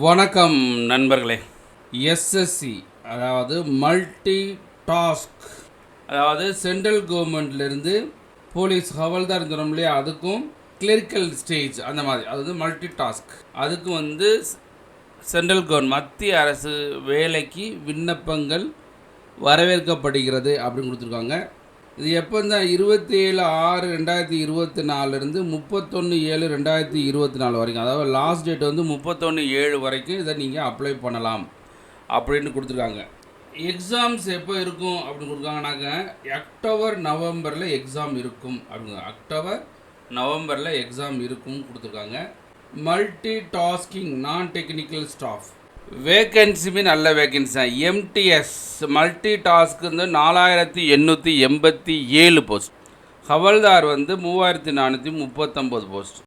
வணக்கம் நண்பர்களே. எஸ்எஸ்சி அதாவது மல்டி டாஸ்க், அதாவது சென்ட்ரல் கவர்மெண்ட்லேருந்து போலீஸ் ஹவல்தார் தரும் இல்லையா, அதுக்கும் கிளரிக்கல் ஸ்டேஜ் அந்த மாதிரி, அதாவது மல்டி டாஸ்க். அதுக்கு சென்ட்ரல் கவர்மெண்ட் மத்திய அரசு வேலைக்கு விண்ணப்பங்கள் வரவேற்கப்படுகிறது அப்படின்னு கொடுத்துருக்காங்க. இது எப்போ தான் 27/6/2024 31/7/2024 வரைக்கும், அதாவது லாஸ்ட் டேட் 31/7 வரைக்கும் இதை நீங்கள் அப்ளை பண்ணலாம் அப்படின்னு கொடுத்துருக்காங்க. எக்ஸாம்ஸ் எப்போ இருக்கும் அப்படின்னு கொடுக்காங்கனாக்க அக்டோபர் நவம்பரில் எக்ஸாம் இருக்கும் அப்படிங்க. அக்டோபர் நவம்பரில் எக்ஸாம் இருக்கும்னு கொடுத்துருக்காங்க. Multi tasking non technical staff வேக்கன்சியுமே நல்ல வேக்கன்சி தான். எம்டிஎஸ் மல்டி டாஸ்க்கு 4887 போஸ்ட். ஹவல்தார் 3439 போஸ்ட்.